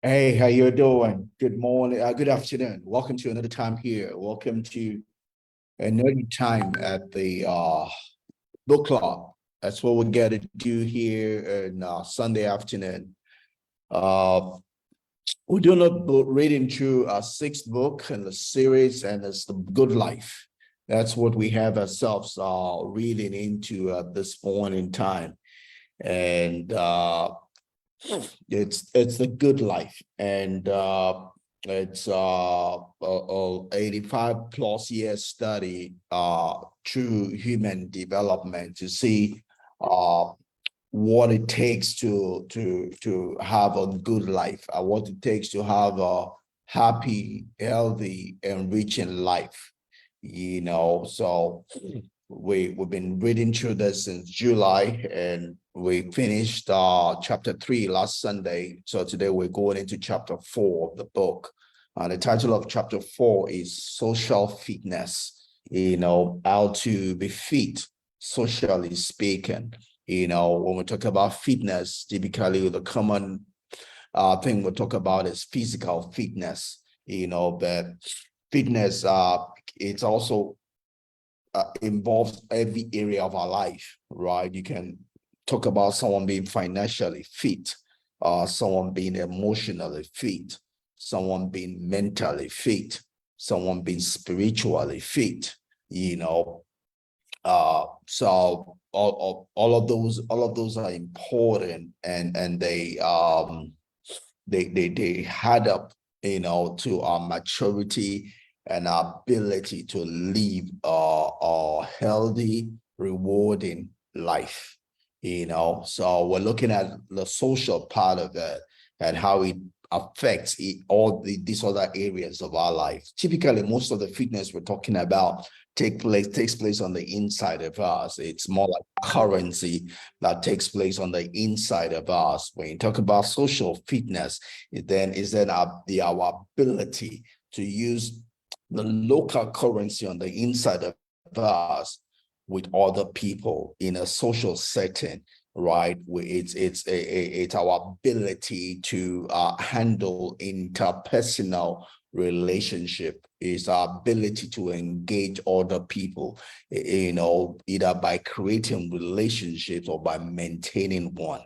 Hey, how you doing? Good morning, good afternoon. Welcome to another time here. Welcome to another time at the book club. That's what we get to do here on Sunday afternoon. Uh, we're doing a book, reading through our sixth book in the series, and it's the Good Life. That's what we have ourselves reading into at this point in time, and it's the good life, and it's a 85 plus year study through human development to see what it takes to have a good life, what it takes to have a happy, healthy, enriching life. So we've been reading through this since July, and we finished chapter 3 last Sunday. So today we're going into chapter 4 of the book. The title of chapter 4 is Social Fitness. How to be fit, socially speaking. When we talk about fitness, typically the common thing we talk about is physical fitness. But fitness, it's also involves every area of our life, right? You can talk about someone being financially fit, someone being emotionally fit, someone being mentally fit, someone being spiritually fit. So all of those are important, and they add up, to our maturity and our ability to live a healthy, rewarding life. So we're looking at the social part of it and how it affects these other areas of our life. Typically, most of the fitness we're talking about takes place on the inside of us. It's more like currency that takes place on the inside of us. When you talk about social fitness, then our ability to use the local currency on the inside of us with other people in a social setting, right? It's our ability to handle interpersonal relationship, is our ability to engage other people, either by creating relationships or by maintaining one.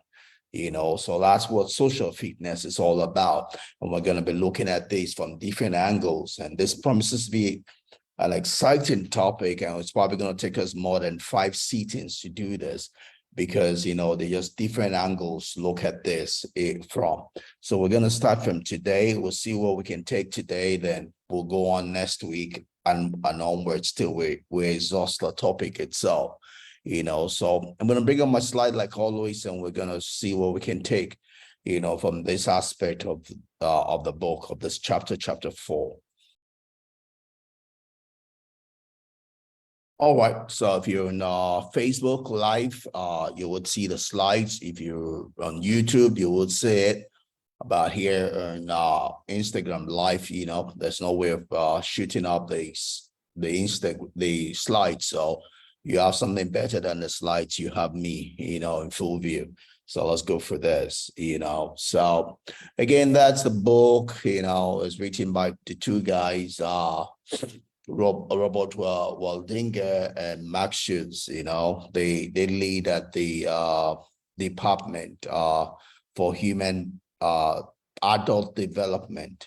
So that's what social fitness is all about. And we're going to be looking at this from different angles. And this promises to be an exciting topic. And it's probably going to take us more than 5 sittings to do this, because, they just different angles look at this from. So we're going to start from today. We'll see what we can take today. Then we'll go on next week and onwards till we exhaust the topic itself. So I'm going to bring up my slide like always, and we're going to see what we can take, from this aspect of the book, of this chapter 4. All right. So if you're on Facebook Live, you would see the slides. If you're on YouTube, you would see it. About here on Instagram Live, there's no way of shooting up the slides. So you have something better than the slides. You have me, in full view. So let's go for this, So again, that's the book, it's written by the two guys, Robert Waldinger and Marc Schulz. They lead at the department for human adult development,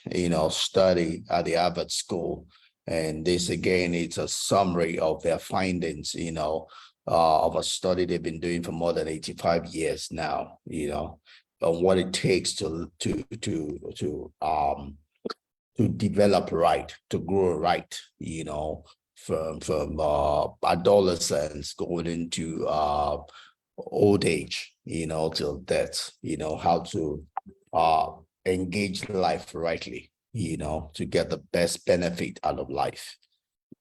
study at the Harvard School. And this, again, it's a summary of their findings, of a study they've been doing for more than 85 years now, on what it takes to develop right, to grow right, from adolescence going into old age, till death, how to engage life rightly, to get the best benefit out of life.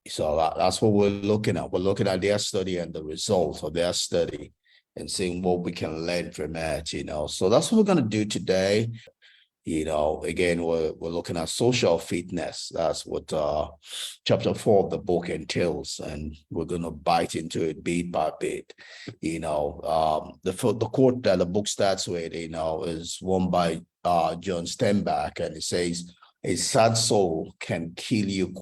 So that's what we're looking at. We're looking at their study and the results of their study and seeing what we can learn from it, So that's what we're going to do today. Again, we're looking at social fitness. That's what chapter 4 of the book entails, and we're going to bite into it bit by bit. The quote that the book starts with, is one by John Steinbeck, and it says, "A sad soul can kill you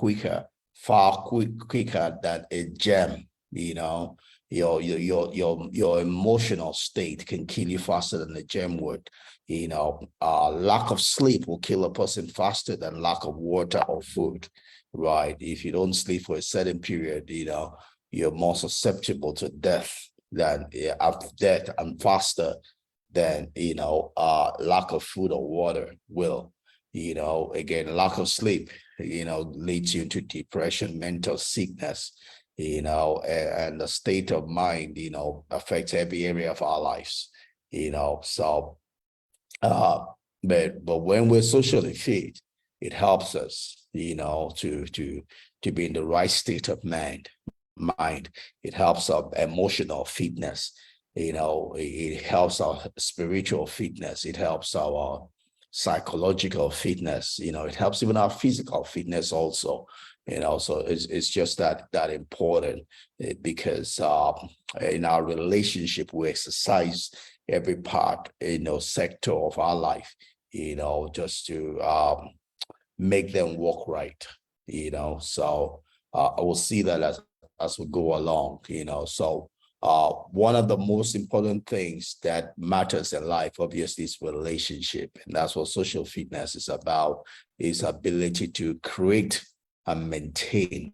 far quicker than a gem." Your emotional state can kill you faster than a gem would. Lack of sleep will kill a person faster than lack of water or food, right? If you don't sleep for a certain period, you're more susceptible to death and faster than, lack of food or water will. Again, lack of sleep, leads you to depression, mental sickness, and the state of mind, affects every area of our lives, so but when we're socially fit, it helps us, to be in the right state of mind. It helps our emotional fitness. It helps our spiritual fitness. It helps our psychological fitness. It helps even our physical fitness also. So it's just that important, because in our relationship we exercise every part, sector of our life, just to make them work right. So I will see that as we go along. So one of the most important things that matters in life, obviously, is relationship, and that's what social fitness is about: is ability to create and maintain,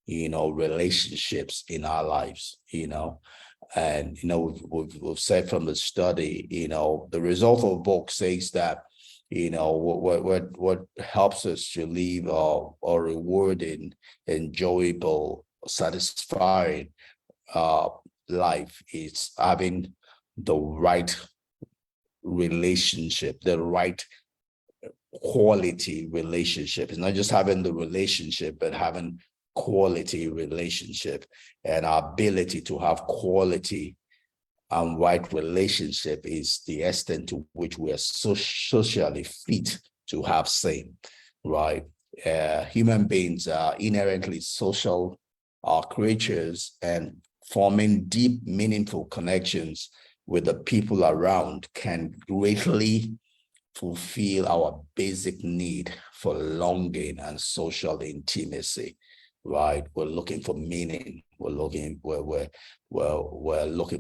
relationships in our lives. And we've said from the study, the result of the book says that, what helps us to live a rewarding, enjoyable, satisfying life is having the right relationship, the right quality relationship. It's not just having the relationship, but having quality relationship. And our ability to have quality and right relationship is the extent to which we are socially fit to have same, right? Human beings are inherently social creatures, and forming deep, meaningful connections with the people around can greatly fulfill our basic need for longing and social intimacy, right? We're looking for meaning. We're looking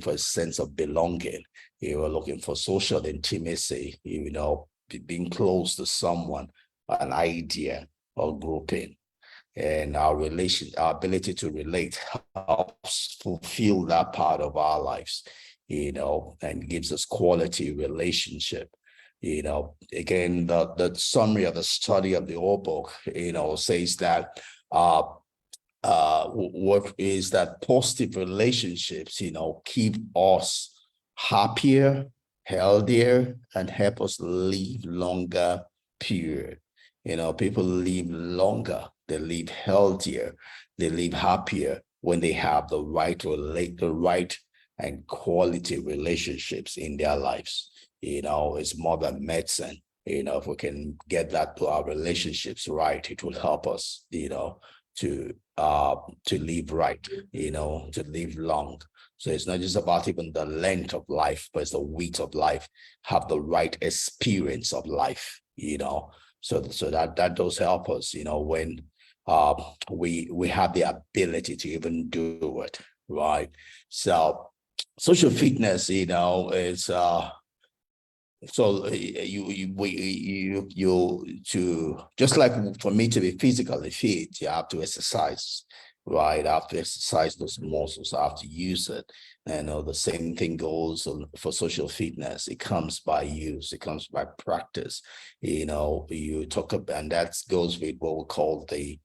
for a sense of belonging. We're looking for social intimacy, being close to someone, an idea, or grouping. And our ability to relate helps fulfill that part of our lives, and gives us quality relationship. Again, the summary of the study of the whole book, says that what is that positive relationships, keep us happier, healthier, and help us live longer, period. People live longer, they live healthier, they live happier when they have the right and quality relationships in their lives. It's more than medicine. If we can get that to our relationships right, it will help us, to live right, to live long. So it's not just about even the length of life, but it's the width of life, have the right experience of life, so that does help us, when we have the ability to even do it, right? So social fitness, is so you to, just like for me to be physically fit, you have to exercise, right? I have to exercise those muscles. I have to use it. And the same thing goes for social fitness. It comes by use. It comes by practice. You talk about, and that goes with what we call the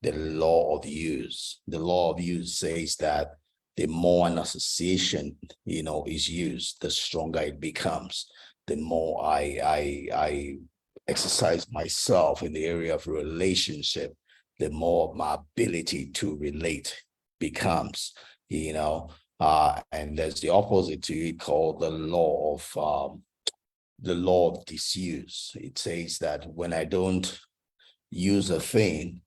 law of use. The law of use says that the more an association, is used, the stronger it becomes. The more I exercise myself in the area of relationship, the more my ability to relate becomes, and there's the opposite to it called the law of the law of disuse. It says that when I don't use a thing,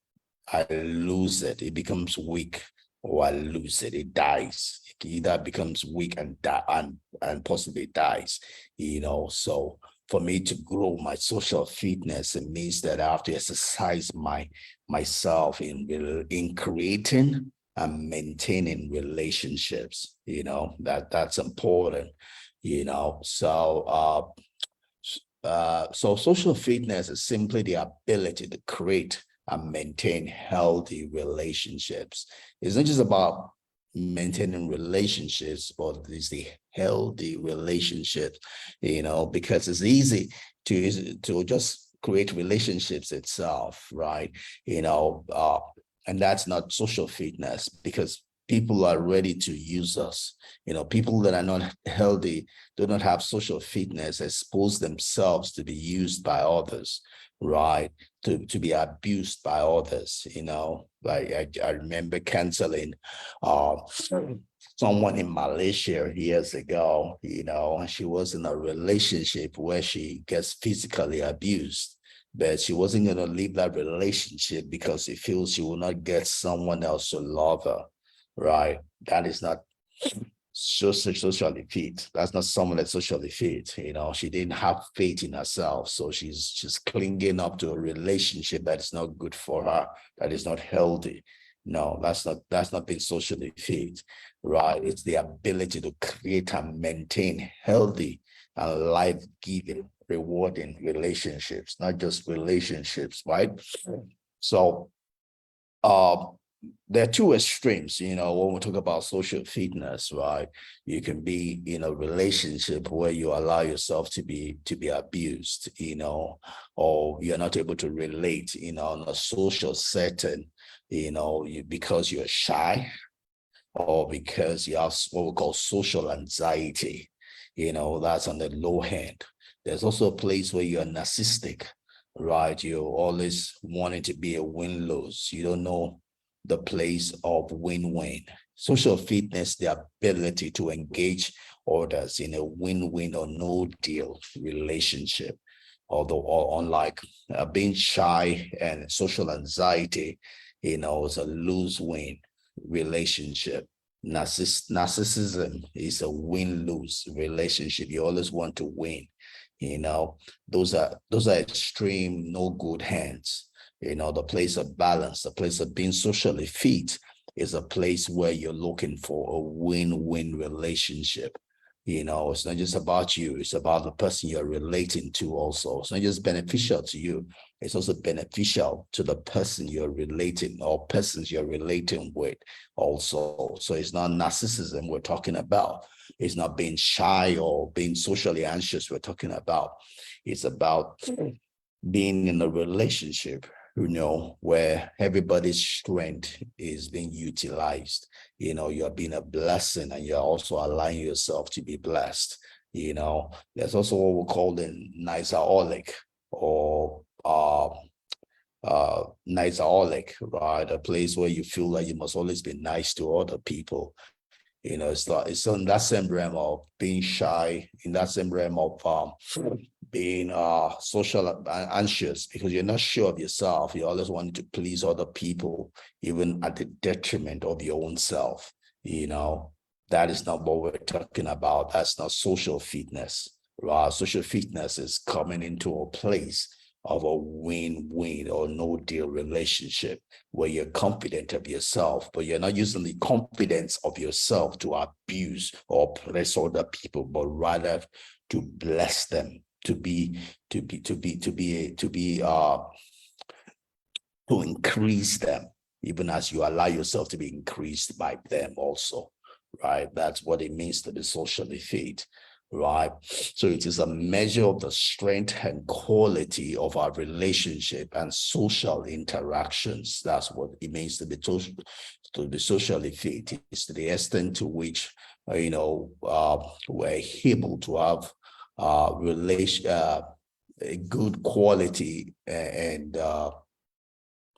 I lose it. It becomes weak, or I lose it. It dies. It either becomes weak and die, and possibly dies. So for me to grow my social fitness, it means that I have to exercise myself in creating and maintaining relationships. That's important. So social fitness is simply the ability to create and maintain healthy relationships. It's not just about maintaining relationships, but it's the healthy relationships, because it's easy to just create relationships itself, right? And that's not social fitness, because people are ready to use us. People that are not healthy, do not have social fitness, expose themselves to be used by others, right? To be abused by others. Like I remember canceling someone in Malaysia years ago, and she was in a relationship where she gets physically abused, but she wasn't going to leave that relationship because she feels she will not get someone else to love her, right? That is not socially fit. That's not someone that's socially fit. She didn't have faith in herself, so she's just clinging up to a relationship that is not good for her, that is not healthy. No, that's not being socially fit, right? It's the ability to create and maintain healthy and life-giving, rewarding relationships, not just relationships, right? So there are two extremes, when we talk about social fitness, right? You can be in a relationship where you allow yourself to be abused, or you're not able to relate, in a social setting, because you're shy, or because you have what we call social anxiety. That's on the low end. There's also a place where you're narcissistic, right? You're always wanting to be a win-lose. You don't know the place of win-win. Social fitness, the ability to engage others in a win-win or no deal relationship. Although unlike being shy and social anxiety, it's a lose-win relationship. Narcissism is a win-lose relationship. You always want to win. Those are extreme, no good hands. The place of balance, the place of being socially fit is a place where you're looking for a win-win relationship. It's not just about you, it's about the person you're relating to also. It's not just beneficial to you, it's also beneficial to the person you're relating, or persons you're relating with also. So it's not narcissism we're talking about. It's not being shy or being socially anxious we're talking about. It's about being in a relationship, where everybody's strength is being utilized. You're being a blessing, and you're also allowing yourself to be blessed. There's also what we call the niceaholic, or niceaholic, right? A place where you feel like you must always be nice to other people. It's in that same realm of being shy, in that same realm of being social anxious, because you're not sure of yourself. You always want to please other people, even at the detriment of your own self. That is not what we're talking about. That's not social fitness, right? Social fitness is coming into a place of a win-win or no deal relationship where you're confident of yourself, but you're not using the confidence of yourself to abuse or oppress other people, but rather to bless them, to increase them, even as you allow yourself to be increased by them also, right? That's what it means to be socially fit, right? So it is a measure of the strength and quality of our relationship and social interactions. That's what it means to be socially fit. It's to the extent to which we're able to have a good quality and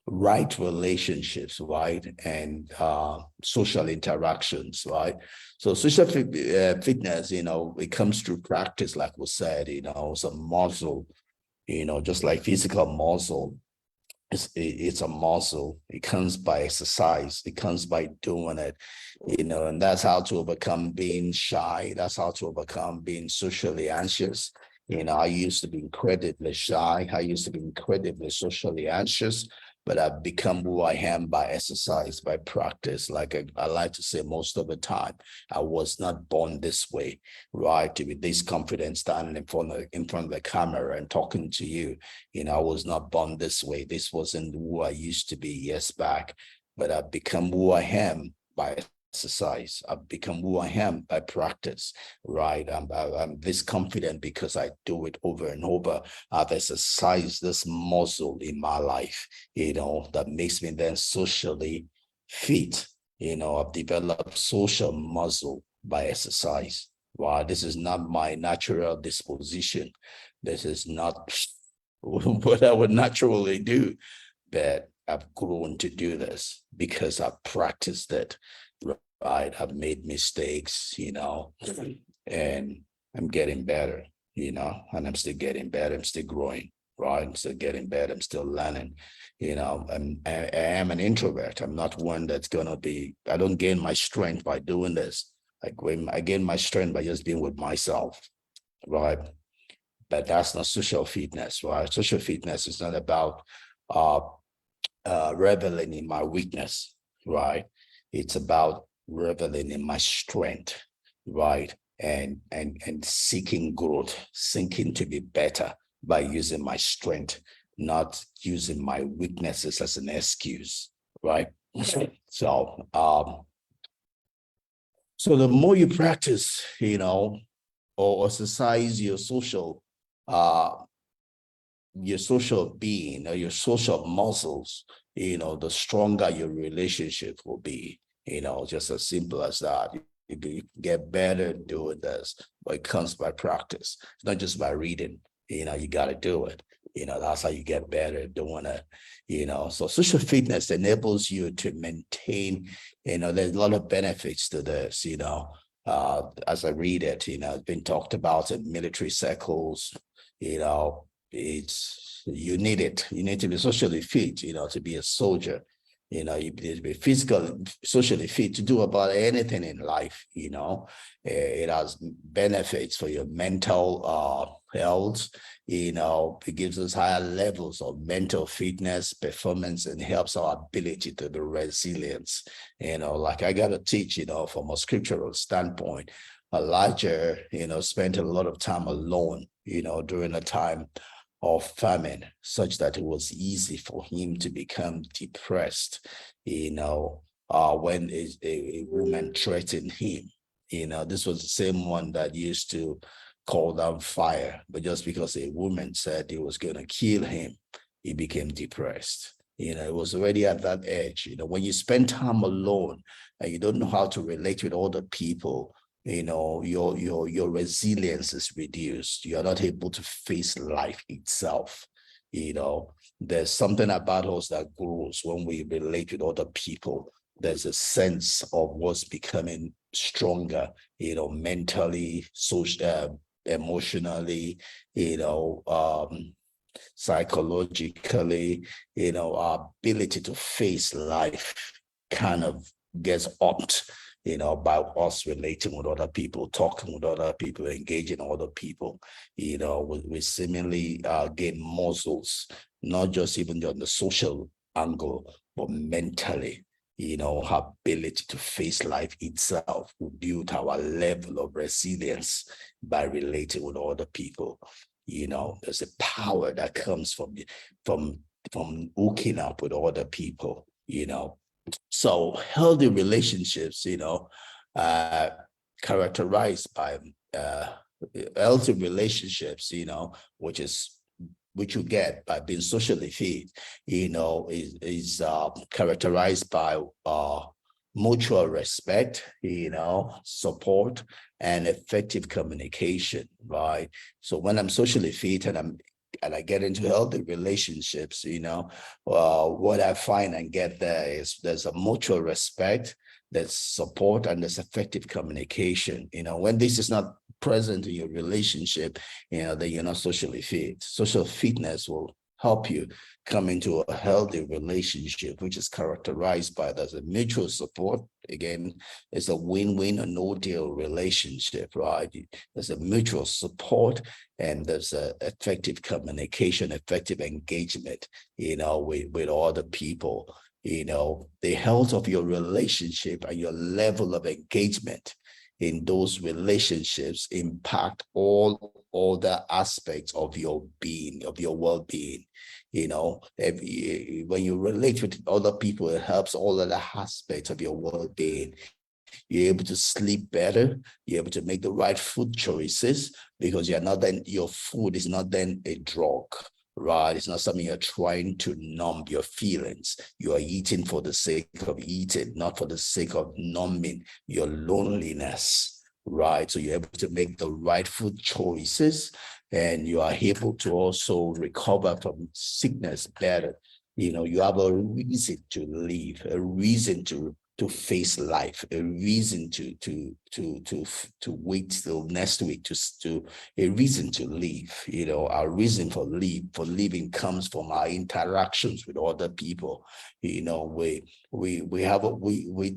right relationships, right, and social interactions, right. So social fitness, it comes through practice, like we said, it's a muscle, just like physical muscle. It's a muscle. It comes by exercise. It comes by doing it, and that's how to overcome being shy. That's how to overcome being socially anxious. I used to be incredibly shy. I used to be incredibly socially anxious, but I've become who I am by exercise, by practice. Like I like to say most of the time, I was not born this way, right? To be this confident standing in front of the camera and talking to you. I was not born this way. This wasn't who I used to be years back, but I've become who I am by exercise. I've become who I am by practice, right? I'm this confident because I do it over and over. I've exercised this muscle in my life, that makes me then socially fit. I've developed social muscle by exercise. Wow, this is not my natural disposition. This is not what I would naturally do, but I've grown to do this because I've practiced it, right? I've made mistakes, and I'm getting better, and I'm still getting better. I'm still growing, right? I'm still getting better. I'm still learning, I am an introvert. I'm not one that's going to be, I don't gain my strength by doing this. I gain my strength by just being with myself, right? But that's not social fitness, right? Social fitness is not about uh, reveling in my weakness, right? It's about reveling in my strength, right? And seeking growth, seeking to be better by using my strength, not using my weaknesses as an excuse, right? So so the more you practice, or exercise uh your social being or your social muscles, the stronger your relationship will be, just as simple as that. You get better doing this, but it comes by practice. It's not just by reading, you got to do it. That's how you get better at doing it, So social fitness enables you to maintain, there's a lot of benefits to this, as I read it, it's been talked about in military circles, it's you need it. You need to be socially fit, to be a soldier. You need to be physical, socially fit to do about anything in life. It has benefits for your mental health. It gives us higher levels of mental fitness, performance, and helps our ability to be resilient. Like I got to teach, from a scriptural standpoint. Elijah, spent a lot of time alone, during a time of famine, such that it was easy for him to become depressed, when a woman threatened him. This was the same one that used to call down fire, but just because a woman said it was going to kill him, he became depressed. It was already at that edge. When you spend time alone and you don't know how to relate with other people, your resilience is reduced. You're not able to face life itself. There's something about us that grows when we relate with other people. There's a sense of what's becoming stronger, mentally, social, emotionally, psychologically, our ability to face life kind of gets upped, by us relating with other people, talking with other people, engaging other people. We seemingly gain muscles, not just even on the social angle, but mentally. Our ability to face life itself. We build our level of resilience by relating with other people. There's a power that comes from hooking up with other people. So healthy relationships, uh, characterized by healthy relationships, which you get by being socially fit, is characterized by mutual respect, support, and effective communication, right? So when I'm socially fit and I'm I get into healthy relationships, what I find and get there is there's a mutual respect, there's support, and there's effective communication. When this is not present in your relationship, then you're not socially fit. Social fitness will help you come into a healthy relationship, which is characterized by there's a mutual support. Again, it's a win-win or no deal relationship, right? There's a mutual support, and there's a effective communication, effective engagement, with other people. The health of your relationship and your level of engagement in those relationships impact all the aspects of your being, of your well-being. When you relate with other people, it helps all of the aspects of your well-being. You're able to sleep better. You're able to make the right food choices, because your food is not then a drug, right? It's not something you're trying to numb your feelings. You are eating for the sake of eating, not for the sake of numbing your loneliness, right? So you're able to make the right food choices, and you are able to also recover from sickness better. You have a reason to live, a reason to face life, a reason to wait till next week, to a reason to live. Our reason for living comes from our interactions with other people. We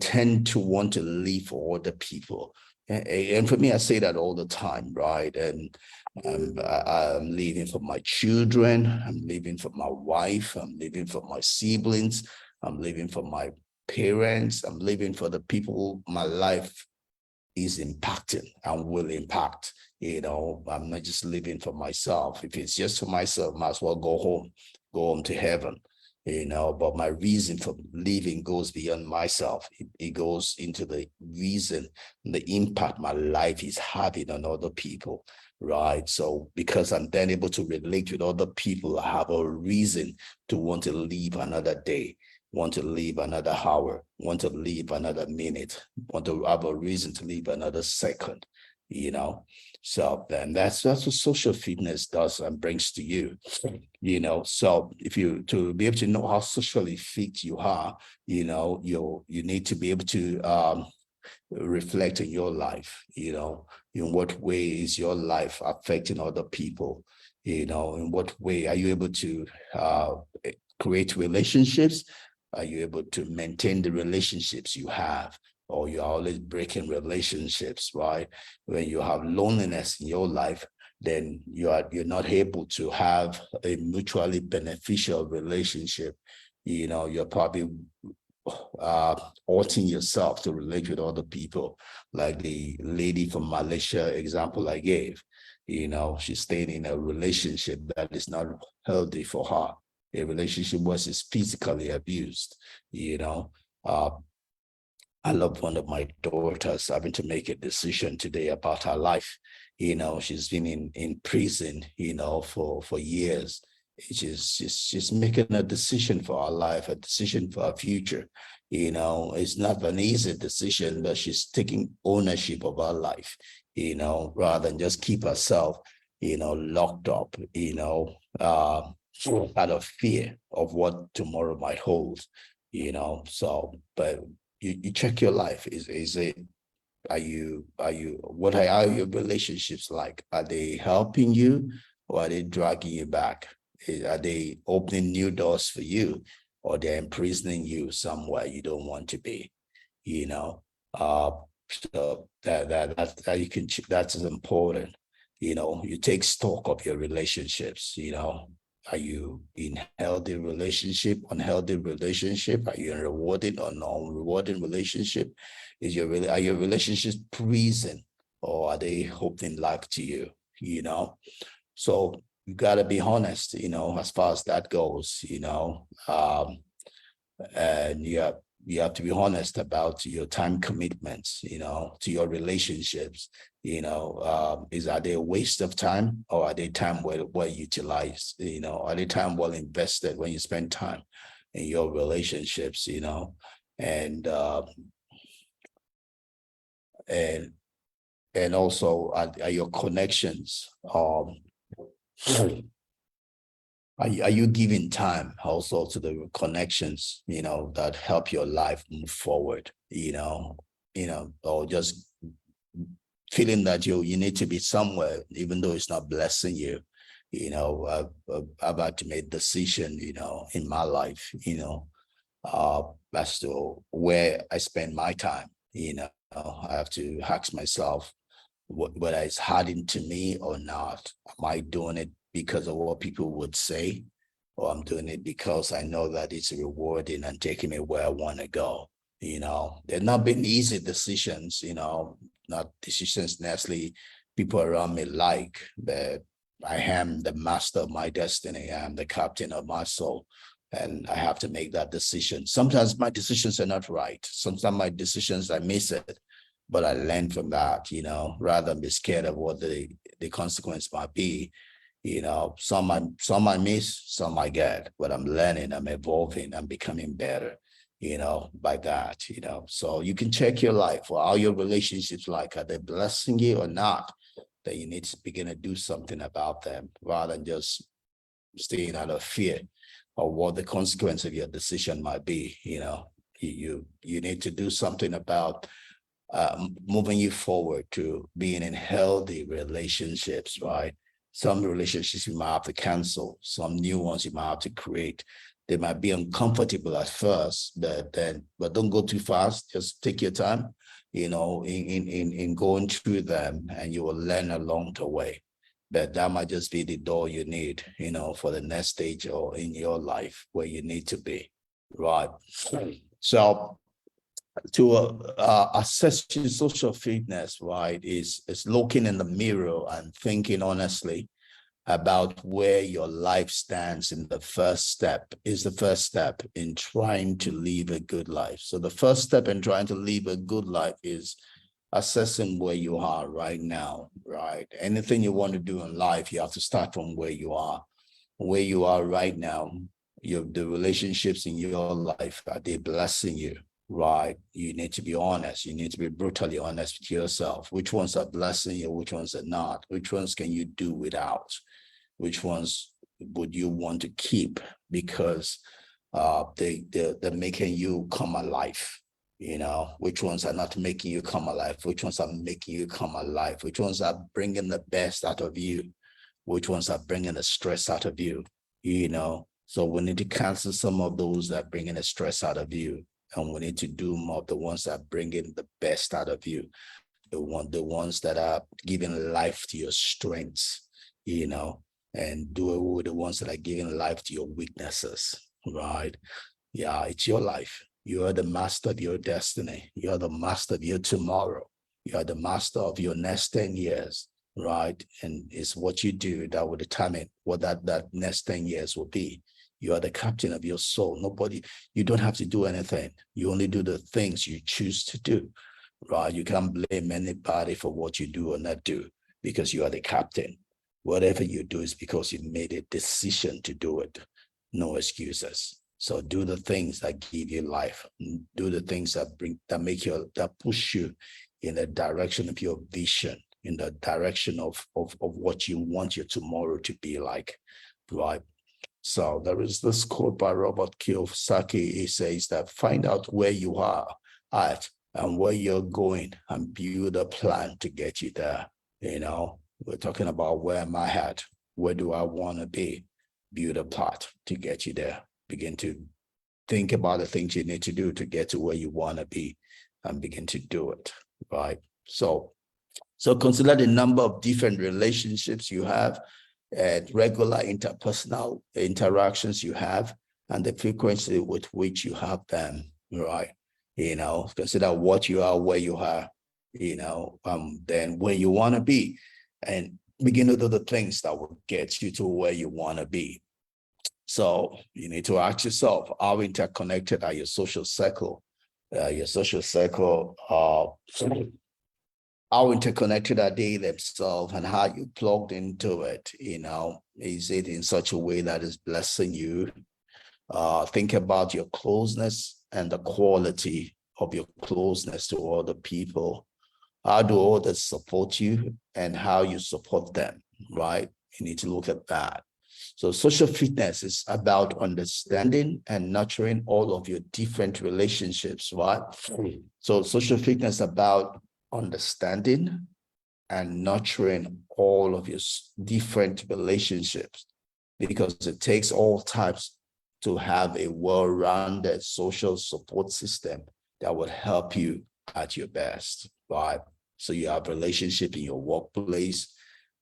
tend to want to live for other people. And for me, I say that all the time, right? And I'm living for my children, I'm living for my wife, I'm living for my siblings, I'm living for my parents, I'm living for the people my life is impacting and will impact. I'm not just living for myself. If it's just for myself, might as well go home to heaven. But my reason for living goes beyond myself. It goes into the reason, the impact my life is having on other people, right? So because I'm then able to relate with other people, I have a reason to want to live another day, want to live another hour, want to live another minute, want to have a reason to live another second. So then that's what social fitness does and brings to you. So if you to be able to know how socially fit you are, you need to be able to reflect in your life. In what way is your life affecting other people? In what way are you able to create relationships? Are you able to maintain the relationships you have? Or you're always breaking relationships, right? When you have loneliness in your life, then you're not able to have a mutually beneficial relationship. You're probably altering yourself to relate with other people, like the lady from Malaysia example I gave. She's staying in a relationship that is not healthy for her, a relationship where she's physically abused. uh, I love one of my daughters having to make a decision today about her life. She's been in prison, for years. She's making a decision for her life, a decision for her future. It's not an easy decision, but she's taking ownership of her life, rather than just keep herself, locked up, out of fear of what tomorrow might hold. So, but you check your life. Is it, what are your relationships like? Are they helping you, or are they dragging you back? Are they opening new doors for you, or they're imprisoning you somewhere you don't want to be? you know uh so that you can, that's important. You take stock of your relationships. Are you in healthy relationship, unhealthy relationship? Are you in rewarding or non-rewarding relationship? Are your relationships pleasing, or are they opening life to you? So you got to be honest, as far as that goes. And you have to be honest about your time commitments, to your relationships. Are they a waste of time, or are they time well utilized? Are they time well invested when you spend time in your relationships? And and and also are your connections Are you giving time also to the connections, that help your life move forward, or just feeling that you need to be somewhere, even though it's not blessing you. I've had to make decision, in my life, as to where I spend my time. I have to ask myself whether it's hardened to me or not. Am I doing it because of what people would say, or I'm doing it because I know that it's rewarding and taking me where I want to go? They've not been easy decisions, not decisions necessarily people around me like, but I am the master of my destiny. I am the captain of my soul. And I have to make that decision. Sometimes my decisions are not right. Sometimes my decisions, I miss it, but I learn from that, rather than be scared of what the consequence might be. Some I miss, some I get, but I'm learning, I'm evolving, I'm becoming better, by that, So you can check your life or how your relationships like, are they blessing you or not? That you need to begin to do something about them rather than just staying out of fear of what the consequence of your decision might be. You need to do something about moving you forward to being in healthy relationships, right? Some relationships you might have to cancel, some new ones you might have to create. They might be uncomfortable at first, but don't go too fast. Just take your time, in going through them, and you will learn along the way. But that might just be the door you need, for the next stage or in your life where you need to be, right? So to assess your social fitness, right, is looking in the mirror and thinking honestly about where your life stands in the first step in trying to live a good life. So the first step in trying to live a good life is assessing where you are right now, right? Anything you want to do in life, you have to start from where you are. Where you are right now, the relationships in your life, are they blessing you? Right. You need to be honest. You need to be brutally honest with yourself. Which ones are blessing you? Which ones are not? Which ones can you do without? Which ones would you want to keep because they're making you come alive? Which ones are not making you come alive? Which ones are making you come alive? Which ones are bringing the best out of you? Which ones are bringing the stress out of you? So we need to cancel some of those that are bringing the stress out of you, and we need to do more of the ones that are bringing the best out of you, the ones that are giving life to your strengths, and do it with the ones that are giving life to your weaknesses, right? Yeah, it's your life. You are the master of your destiny. You are the master of your tomorrow. You are the master of your next 10 years, right? And it's what you do that will determine what that next 10 years will be. You are the captain of your soul. You don't have to do anything. You only do the things you choose to do, right? You can't blame anybody for what you do or not do because you are the captain. Whatever you do is because you made a decision to do it. No excuses. So do the things that give you life. Do the things that push you in the direction of your vision, in the direction of what you want your tomorrow to be like, right? So there is this quote by Robert Kiyosaki. He says that find out where you are at and where you're going and build a plan to get you there. We're talking about where am I at? Where do I want to be? Build a plot to get you there. Begin to think about the things you need to do to get to where you want to be and begin to do it, right? So consider the number of different relationships you have and regular interpersonal interactions you have and the frequency with which you have them, right? Consider what you are, where you are, then where you want to be, and begin to do the things that will get you to where you want to be. So you need to ask yourself, how interconnected are your social circle? How interconnected are they themselves and how you plugged into it? Is it in such a way that is blessing you? Think about your closeness and the quality of your closeness to other people. How do others support you and how you support them, right? You need to look at that. So social fitness is about understanding and nurturing all of your different relationships, right? So social fitness is about understanding and nurturing all of your different relationships, because it takes all types to have a well-rounded social support system that will help you at your best, right? So you have relationship in your workplace,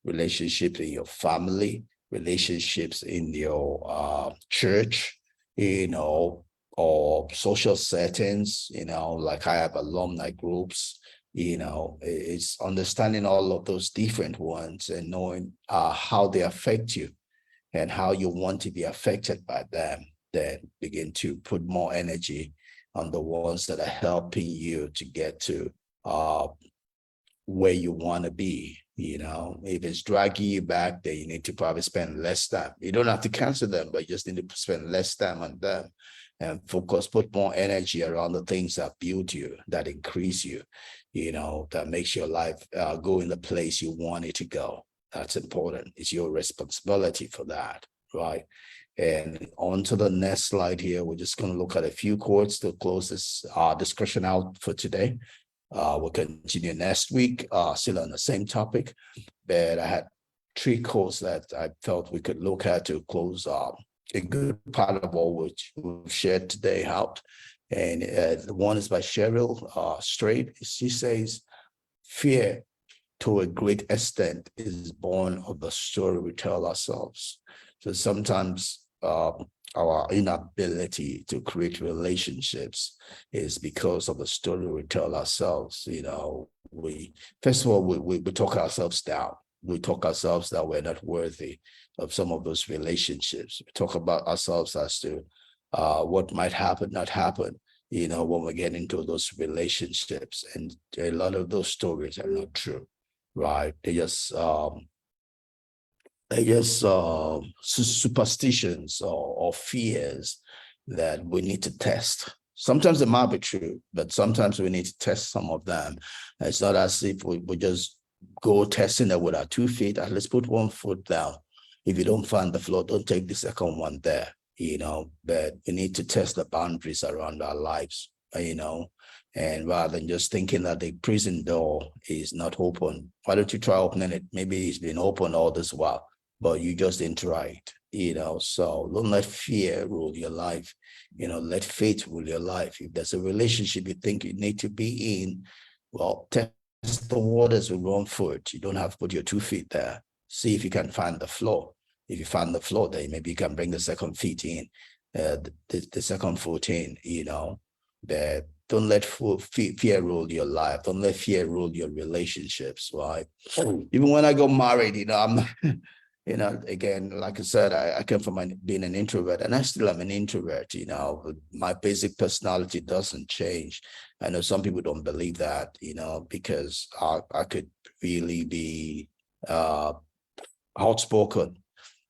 relationship in your family, relationships in your church, or social settings, like I have alumni groups, it's understanding all of those different ones and knowing how they affect you and how you want to be affected by them, then begin to put more energy on the ones that are helping you to get to where you want to be. If it's dragging you back, then you need to probably spend less time. You don't have to cancel them, but you just need to spend less time on them and focus, put more energy around the things that build you, that increase you, that makes your life go in the place you want it to go. That's important. It's your responsibility for that, right? And on to the next slide here, we're just going to look at a few quotes to close this discussion out for today. We'll continue next week, still on the same topic, but I had 3 quotes that I felt we could look at to close a good part of all which we've shared today out. And the one is by Cheryl Strait. She says, fear to a great extent is born of the story we tell ourselves. So sometimes our inability to create relationships is because of the story we tell ourselves. We first of all, we talk ourselves down. We talk ourselves that we're not worthy of some of those relationships. We talk about ourselves as to what might happen, not happen, when we get into those relationships. And a lot of those stories are not true, right? They're just superstitions or fears that we need to test. Sometimes they might be true, but sometimes we need to test some of them. It's not as if we just go testing it with our 2 feet. Let's put 1 foot down. If you don't find the floor, don't take the second one there, but we need to test the boundaries around our lives, and rather than just thinking that the prison door is not open, why don't you try opening it? Maybe it's been open all this while, but you just didn't try it, so don't let fear rule your life. Let faith rule your life. If there's a relationship you think you need to be in, well, test the waters with 1 foot. You don't have to put your 2 feet there. See if you can find the floor. If you find the floor there, maybe you can bring the second feet in, the second foot in, that don't let fear rule your life. Don't let fear rule your relationships, right? Even when I got married, I'm not, again, like I said, I came from being an introvert, and I still am an introvert. My basic personality doesn't change. I know some people don't believe that, because I could really be outspoken,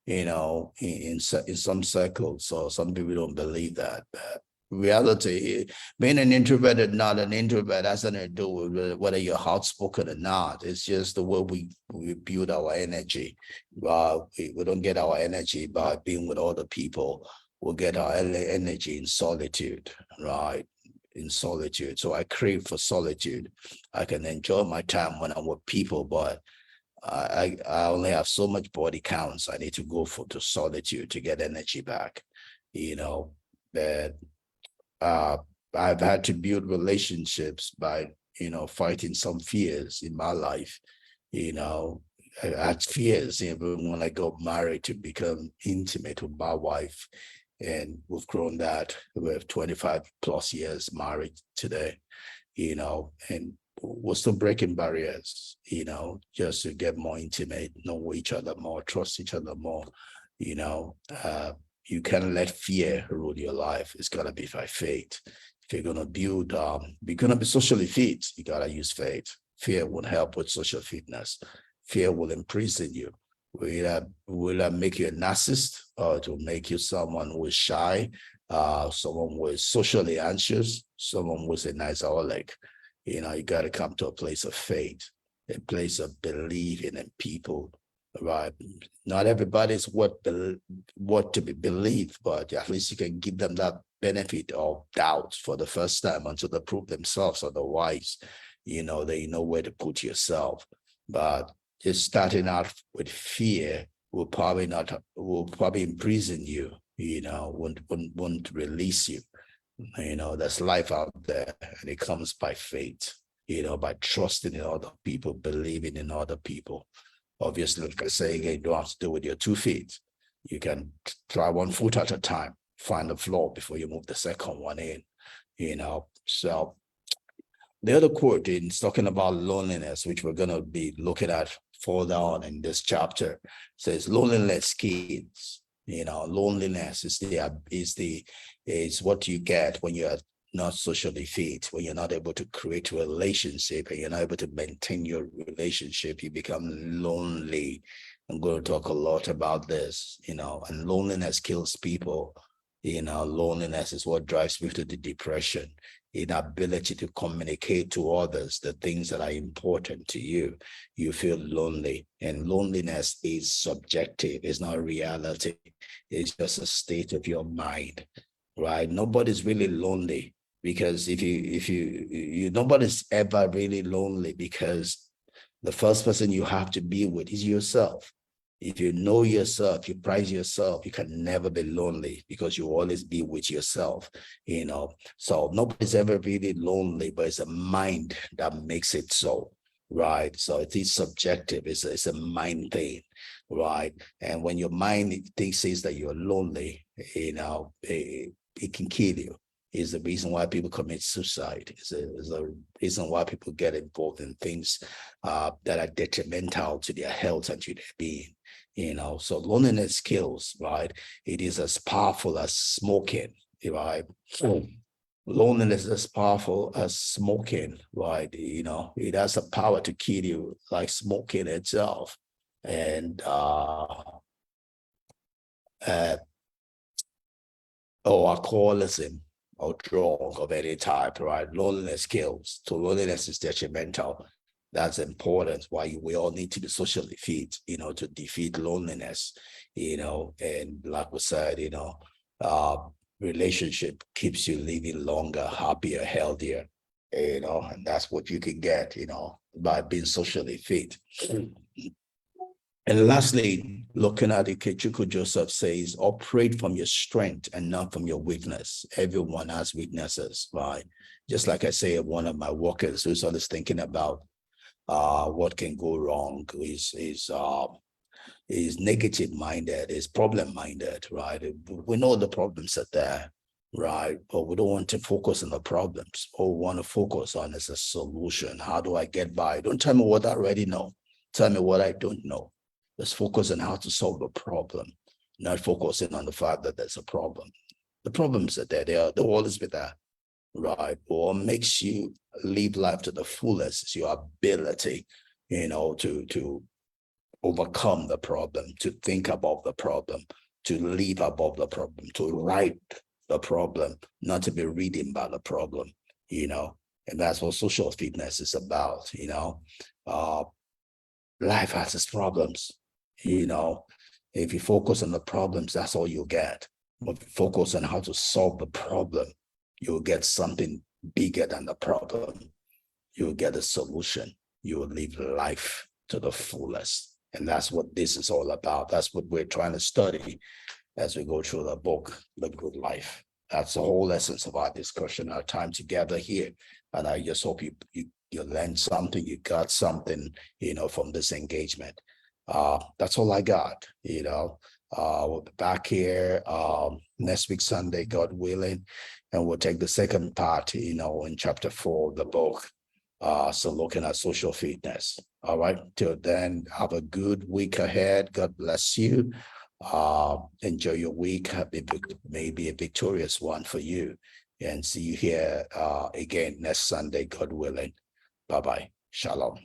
in some circles. So some people don't believe that. But reality, being an introvert or not an introvert has nothing to do with whether you're outspoken or not. It's just the way we build our energy. We don't get our energy by being with other people. We'll get our energy in solitude, right? In solitude. So I crave for solitude. I can enjoy my time when I'm with people, but I only have so much body counts. I need to go to solitude to get energy back, that I've had to build relationships by, fighting some fears in my life. I had fears even when I got married to become intimate with my wife. And we've grown that. We have 25 plus years married today, and we're still breaking barriers, just to get more intimate, know each other more, trust each other more. You can't let fear rule your life. It's gotta be by faith. If you're gonna build, you're gonna be socially fit, you gotta use faith. Fear won't help with social fitness. Fear will imprison you. Will that make you a narcissist, or it will make you someone who is shy, someone who is socially anxious, someone who is a niceaholic. You got to come to a place of faith, a place of believing in people, right? Not everybody's what to be believed, but at least you can give them that benefit of doubt for the first time until they prove themselves otherwise. They know where to put yourself. But just starting out with fear will probably imprison you, won't release you. There's life out there, and it comes by faith, by trusting in other people, believing in other people. Obviously, like I say again, you don't have to do with your 2 feet. You can try 1 foot at a time, find the floor before you move the second one in, So the other quote is talking about loneliness, which we're going to be looking at further on in this chapter. Says loneliness kills. Loneliness is what you get when you're not socially fit, when you're not able to create a relationship and you're not able to maintain your relationship. You become lonely. I'm going to talk a lot about this, and loneliness kills people. Loneliness is what drives people to the depression, inability to communicate to others the things that are important to you. You feel lonely, and loneliness is subjective. It's not reality. It's just a state of your mind, right? Nobody's really lonely, because nobody's ever really lonely, because the first person you have to be with is yourself. If you know yourself, you prize yourself, you can never be lonely, because you always be with yourself, So nobody's ever really lonely, but it's a mind that makes it so, right? So it is subjective. It's a mind thing, right? And when your mind says that you're lonely, it can kill you. Is the reason why people commit suicide. Is a reason why people get involved in things that are detrimental to their health and to their being. So loneliness kills, right? It is as powerful as smoking, right? Loneliness is as powerful as smoking, right? It has the power to kill you, like smoking itself. And or alcoholism or drug of any type, right? Loneliness kills. So loneliness is detrimental. That's important. Why we all need to be socially fit, to defeat loneliness, and like we said, relationship keeps you living longer, happier, healthier, and that's what you can get, by being socially fit. And lastly, looking at it, Kechuku Joseph says, operate from your strength and not from your weakness. Everyone has weaknesses, right? Just like I say, one of my workers who's always thinking about what can go wrong is negative minded, is problem minded, right? We know the problems are there, right? But we don't want to focus on the problems. All we want to focus on is a solution. How do I get by? Don't tell me what I already know. Tell me what I don't know. Let's focus on how to solve the problem, not focusing on the fact that there's a problem. The problems are there. They'll always be there, right? What makes you live life to the fullest is your ability, to overcome the problem, to think above the problem, to live above the problem, to write the problem, not to be reading about the problem, and that's what social fitness is about, life has its problems, if you focus on the problems, that's all you'll get. But if you focus on how to solve the problem, you'll get something bigger than the problem. You'll get a solution. You will live life to the fullest. And that's what this is all about. That's what we're trying to study as we go through the book, The Good Life. That's the whole essence of our discussion, our time together here. And I just hope you learned something, you got something, from this engagement. That's all I got, we'll be back here next week, Sunday, God willing, and we'll take the second part, in chapter 4 of the book. So looking at social fitness. All right. Till then, have a good week ahead. God bless you. Enjoy your week. Maybe a victorious one for you. And see you here again next Sunday, God willing. Bye-bye. Shalom.